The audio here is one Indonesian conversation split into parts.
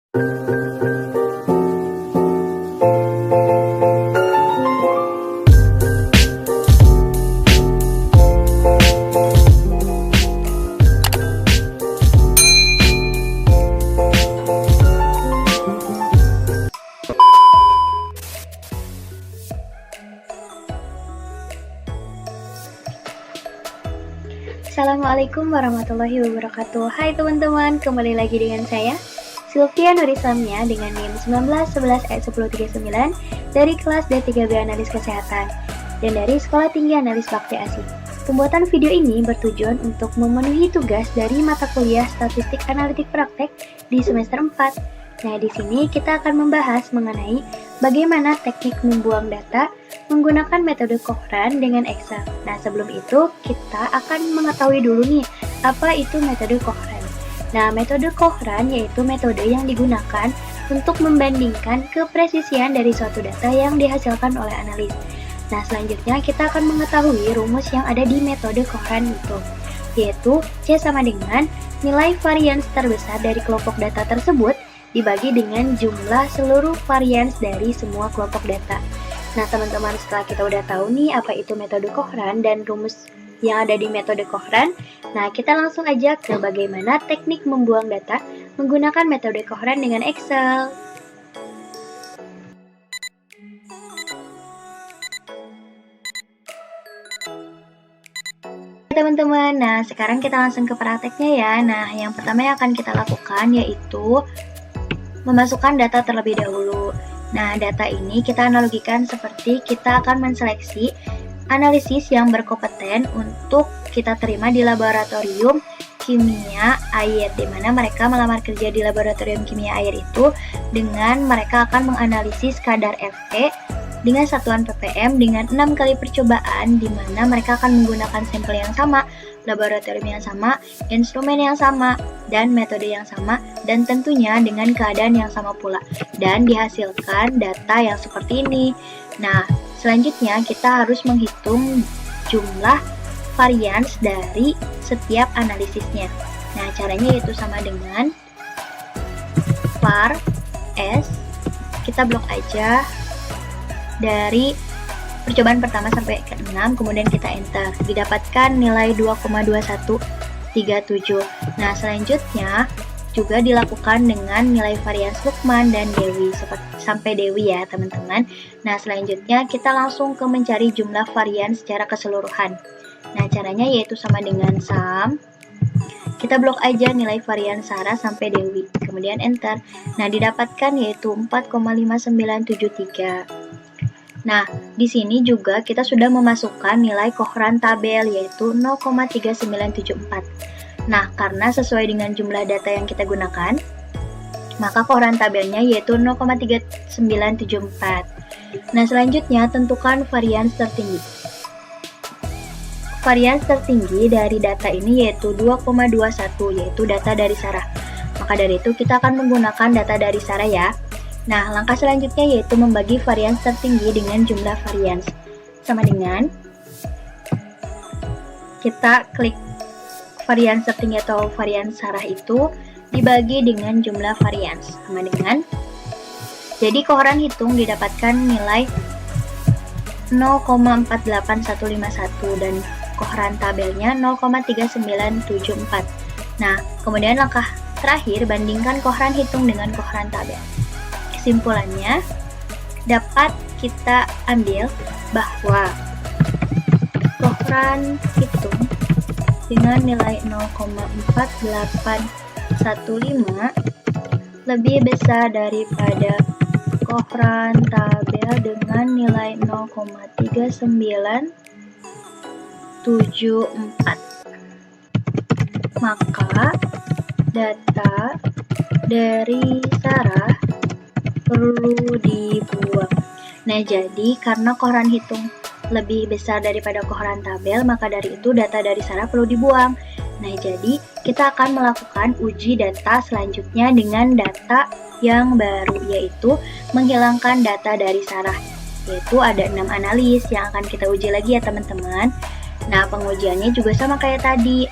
Assalamualaikum warahmatullahi wabarakatuh. Hai teman-teman, kembali lagi dengan saya Sylvia Nurislamnya dengan NIM 1911 ayat 1039 dari kelas D3B Analis Kesehatan dan dari Sekolah Tinggi Analis Bakti Asih. Pembuatan video ini bertujuan untuk memenuhi tugas dari mata kuliah Statistik Analitik Praktek di semester 4. Nah, di sini kita akan membahas mengenai bagaimana teknik membuang data menggunakan metode Cochrane dengan Excel. Nah, sebelum itu kita akan mengetahui dulu nih, apa itu metode Cochrane. Nah, metode Cochrane yaitu metode yang digunakan untuk membandingkan kepresisian dari suatu data yang dihasilkan oleh analis. Nah, selanjutnya kita akan mengetahui rumus yang ada di metode Cochrane itu, yaitu C sama dengan nilai varians terbesar dari kelompok data tersebut dibagi dengan jumlah seluruh varians dari semua kelompok data. Nah, teman-teman, setelah kita udah tahu nih apa itu metode Cochrane dan rumus yang ada di metode Cochrane, nah kita langsung aja ke bagaimana teknik membuang data menggunakan metode Cochrane dengan Excel. Teman-teman, nah sekarang kita langsung ke prakteknya ya. Nah, yang pertama yang akan kita lakukan yaitu memasukkan data terlebih dahulu. Nah, data ini kita analogikan seperti kita akan menseleksi analisis yang berkompeten untuk kita terima di laboratorium kimia air, di mana mereka melamar kerja di laboratorium kimia air itu dengan mereka akan menganalisis kadar Fe dengan satuan ppm dengan 6 kali percobaan, di mana mereka akan menggunakan sampel yang sama, laboratorium yang sama, instrumen yang sama, dan metode yang sama, dan tentunya dengan keadaan yang sama pula, dan dihasilkan data yang seperti ini. Nah, selanjutnya kita harus menghitung jumlah varians dari setiap analisisnya. Nah, caranya yaitu sama dengan var S, kita blok aja dari percobaan pertama sampai ke 6, kemudian kita enter. Didapatkan nilai 2,2137. Nah, selanjutnya juga dilakukan dengan nilai varians Lukman dan Dewi, sampai Dewi ya teman-teman. Nah, selanjutnya kita langsung ke mencari jumlah varian secara keseluruhan. Nah, caranya yaitu sama dengan sum. Kita blok aja nilai varian Sarah sampai Dewi, kemudian enter. Nah, didapatkan yaitu 4,5973. Nah, di sini juga kita sudah memasukkan nilai Cochrane tabel yaitu 0,3974. Nah, karena sesuai dengan jumlah data yang kita gunakan, maka Cochrane tabelnya yaitu 0,3974. Nah, selanjutnya tentukan varians tertinggi. Varians tertinggi dari data ini yaitu 2,21, yaitu data dari Sarah. Maka dari itu kita akan menggunakan data dari Sarah ya. Nah, langkah selanjutnya yaitu membagi varians tertinggi dengan jumlah varians. Sama dengan kita klik varians tertinggi atau varians Sarah itu dibagi dengan jumlah varians. Sama dengan, jadi Cochrane hitung didapatkan nilai 0,48151 dan Cochrane tabelnya 0,3974. Nah, kemudian langkah terakhir bandingkan Cochrane hitung dengan Cochrane tabel. Kesimpulannya, dapat kita ambil bahwa Cochrane hitung dengan nilai 0,4815 lebih besar daripada Cochrane tabel dengan nilai 0,3974. Maka data dari Sarah perlu dibuang. Nah, jadi karena Cochrane hitung lebih besar daripada Cochrane tabel, maka dari itu data dari Sarah perlu dibuang. Nah, jadi kita akan melakukan uji data selanjutnya dengan data yang baru, yaitu menghilangkan data dari Sarah. Yaitu ada 6 analis yang akan kita uji lagi ya teman-teman. Nah, pengujiannya juga sama kayak tadi.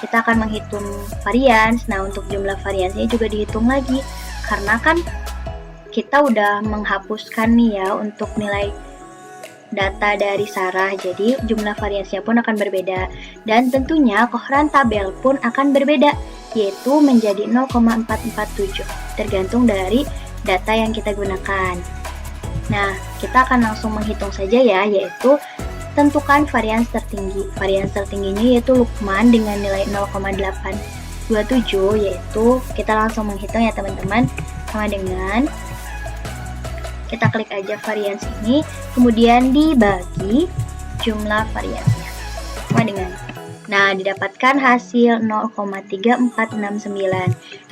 Kita akan menghitung varians. Nah, untuk jumlah variansnya juga dihitung lagi. karena kan kita udah menghapuskan nih ya untuk nilai data dari Sarah, jadi jumlah variasinya pun akan berbeda. Dan tentunya koheran tabel pun akan berbeda, yaitu menjadi 0,447, tergantung dari data yang kita gunakan. Nah, kita akan langsung menghitung saja ya, yaitu tentukan varians tertinggi. Varians tertingginya yaitu Lukman dengan nilai 0,827, yaitu kita langsung menghitung ya teman-teman, sama dengan kita klik aja varians ini, kemudian dibagi jumlah variansnya sama dengan, nah didapatkan hasil 0,3469.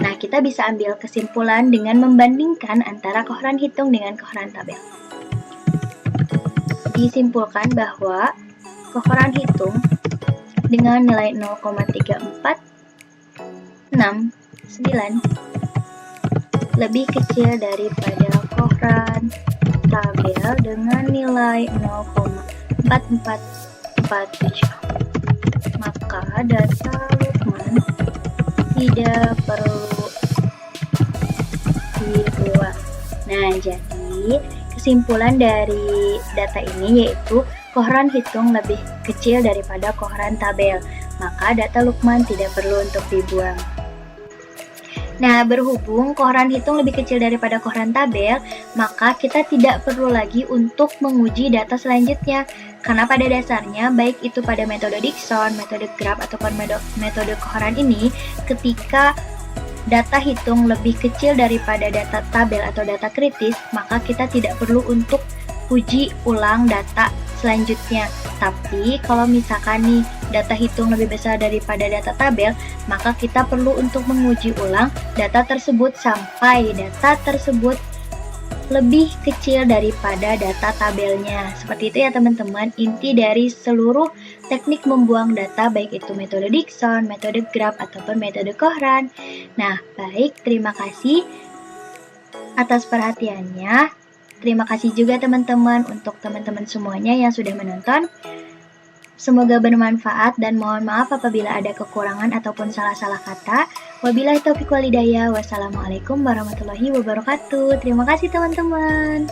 Nah, kita bisa ambil kesimpulan dengan membandingkan antara koheran hitung dengan koheran tabel. Disimpulkan bahwa koheran hitung dengan nilai 0,3469 lebih kecil daripada koheran tabel dengan nilai 0,4447. Maka data Lukman tidak perlu dibuang. Nah, jadi kesimpulan dari data ini yaitu koheran hitung lebih kecil daripada koheran tabel. Maka data Lukman tidak perlu untuk dibuang. Nah, berhubung koheran hitung lebih kecil daripada koheran tabel, maka kita tidak perlu lagi untuk menguji data selanjutnya. Karena pada dasarnya, baik itu pada metode Dickson, metode graph, ataupun metode koheran ini, ketika data hitung lebih kecil daripada data tabel atau data kritis, maka kita tidak perlu untuk uji ulang data selanjutnya. Tapi kalau misalkan nih data hitung lebih besar daripada data tabel, maka kita perlu untuk menguji ulang data tersebut sampai data tersebut lebih kecil daripada data tabelnya. Seperti itu ya teman-teman, inti dari seluruh teknik membuang data baik itu metode Dickson, metode graph, ataupun metode koheran. Nah, baik, terima kasih atas perhatiannya. Terima kasih juga teman-teman untuk teman-teman semuanya yang sudah menonton. Semoga bermanfaat dan mohon maaf apabila ada kekurangan ataupun salah-salah kata. Wabillahi taufiq wal hidayah. Wassalamualaikum warahmatullahi wabarakatuh. Terima kasih teman-teman.